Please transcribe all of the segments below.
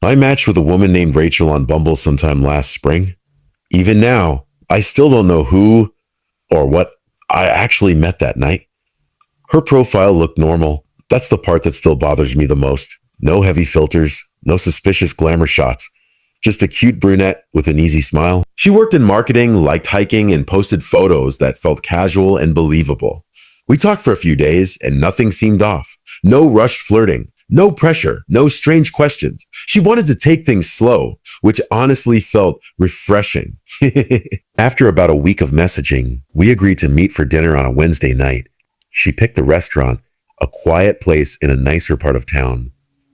I matched with a woman named Rachel on Bumble sometime last spring. Even now, I still don't know who or what I actually met that night. Her profile looked normal. That's the part that still bothers me the most. No heavy filters, no suspicious glamour shots. Just a cute brunette with an easy smile. She worked in marketing, liked hiking, and posted photos that felt casual and believable. We talked for a few days and nothing seemed off. No rushed flirting, no pressure, no strange questions. She wanted to take things slow, which honestly felt refreshing. After about a week of messaging, we agreed to meet for dinner on a Wednesday night. She picked the restaurant, a quiet place in a nicer part of town.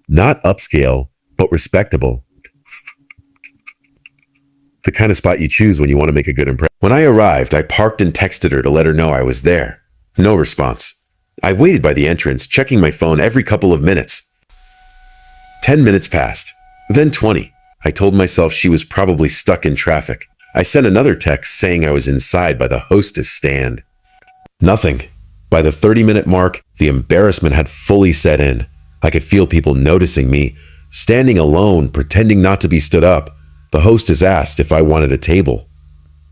Not upscale, but respectable. The kind of spot you choose when you want to make a good impression. When I arrived, I parked and texted her to let her know I was there. No response. I waited by the entrance, checking my phone every couple of minutes. 10 minutes passed, then 20. I told myself she was probably stuck in traffic. I sent another text saying I was inside by the hostess stand. Nothing. By the 30-minute mark, the embarrassment had fully set in. I could feel people noticing me, standing alone, pretending not to be stood up. The hostess asked if I wanted a table.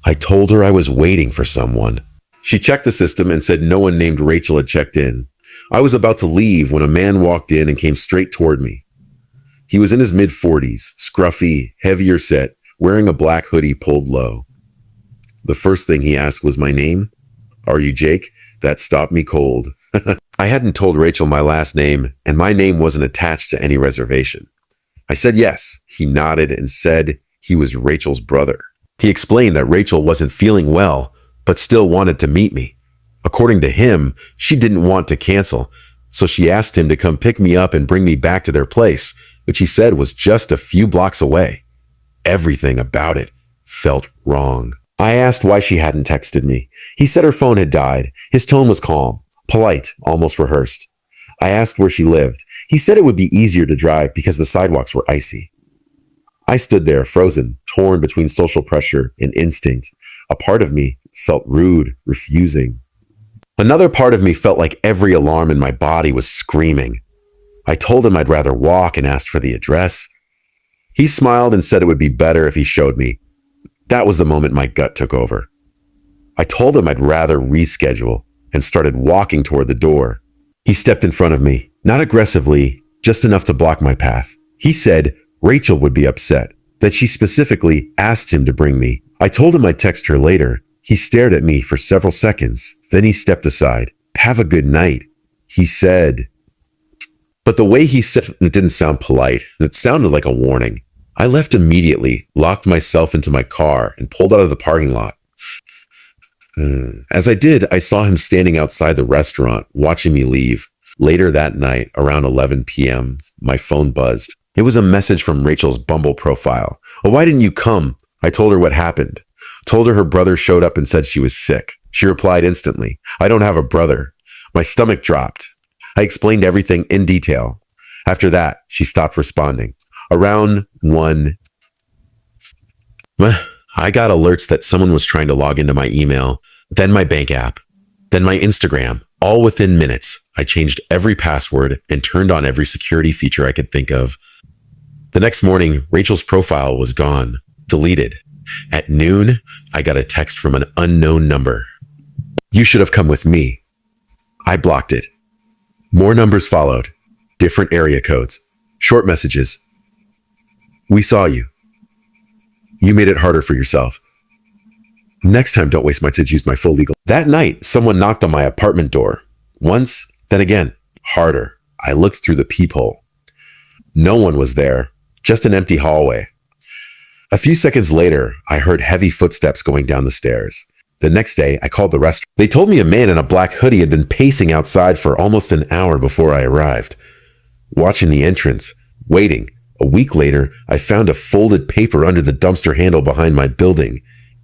I told her I was waiting for someone. She checked the system and said no one named Rachel had checked in. I was about to leave when a man walked in and came straight toward me. He was in his mid-40s, scruffy, heavier set, wearing a black hoodie pulled low. The first thing he asked was my name. "Are you Jake?" That stopped me cold. I hadn't told Rachel my last name, and my name wasn't attached to any reservation. I said yes. He nodded and said he was Rachel's brother. He explained that Rachel wasn't feeling well, but still wanted to meet me. According to him, she didn't want to cancel, so she asked him to come pick me up and bring me back to their place, which he said was just a few blocks away. Everything about it felt wrong. I asked why she hadn't texted me. He said her phone had died. His tone was calm, polite, almost rehearsed. I asked where she lived. He said it would be easier to drive because the sidewalks were icy. I stood there, frozen, torn between social pressure and instinct. A part of me felt rude, refusing. Another part of me felt like every alarm in my body was screaming. I told him I'd rather walk and asked for the address. He smiled and said it would be better if he showed me. That was the moment my gut took over. I told him I'd rather reschedule and started walking toward the door. He stepped in front of me, not aggressively, just enough to block my path. He said Rachel would be upset, that she specifically asked him to bring me. I told him I'd text her later. He stared at me for several seconds. Then he stepped aside. "Have a good night," he said. But the way he said it didn't sound polite. It sounded like a warning. I left immediately, locked myself into my car, and pulled out of the parking lot. As I did, I saw him standing outside the restaurant, watching me leave. Later that night, around 11 p.m., my phone buzzed. It was a message from Rachel's Bumble profile. "Oh, why didn't you come?" I told her what happened. Told her brother showed up and said she was sick. She replied instantly, "I don't have a brother." My stomach dropped. I explained everything in detail. After that, she stopped responding. Around 1, I got alerts that someone was trying to log into my email, then my bank app, then my Instagram, all within minutes. I changed every password and turned on every security feature I could think of. The next morning, Rachel's profile was gone, deleted. At noon, I got a text from an unknown number. "You should have come with me." I blocked it. More numbers followed, different area codes, short messages. "We saw you. You made it harder for yourself. Next time, don't waste my to use my full legal." That night, someone knocked on my apartment door. Once, then again, harder. I looked through the peephole. No one was there, just an empty hallway. A few seconds later, I heard heavy footsteps going down the stairs. The next day, I called the restaurant. They told me a man in a black hoodie had been pacing outside for almost an hour before I arrived. Watching the entrance, waiting. A week later, I found a folded paper under the dumpster handle behind my building.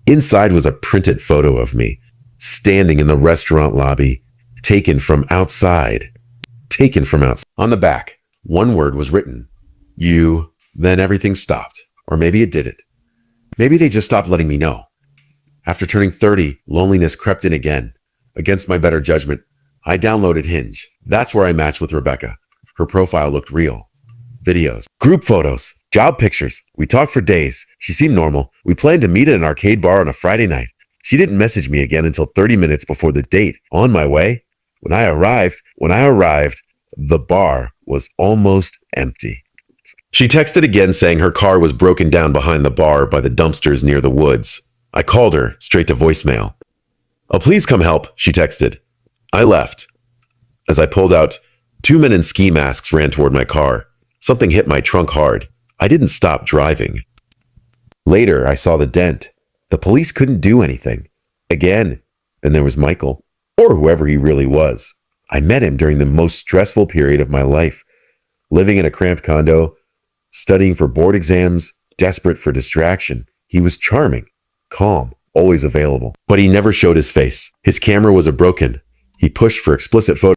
Inside was a printed photo of me, standing in the restaurant lobby, taken from outside. On the back, one word was written. "You." Then everything stopped. Or maybe it didn't. Maybe they just stopped letting me know. After turning 30, loneliness crept in again. Against my better judgment, I downloaded Hinge. That's where I matched with Rebecca. Her profile looked real. Videos, group photos, Job pictures. We talked for days. She seemed normal. We planned to meet at an arcade bar on a Friday night. She didn't message me again until 30 minutes before the date. On my way, when I arrived, the bar was almost empty. She texted again saying her car was broken down behind the bar by the dumpsters near the woods. I called her straight to voicemail. "Oh, please come help," she texted. I left. As I pulled out, 2 men in ski masks ran toward my car. Something hit my trunk hard. I didn't stop driving. Later, I saw the dent. The police couldn't do anything. Again, and there was Michael, or whoever he really was. I met him during the most stressful period of my life, living in a cramped condo, studying for board exams, desperate for distraction. He was charming, calm, always available. But he never showed his face. His camera was broken. He pushed for explicit photos.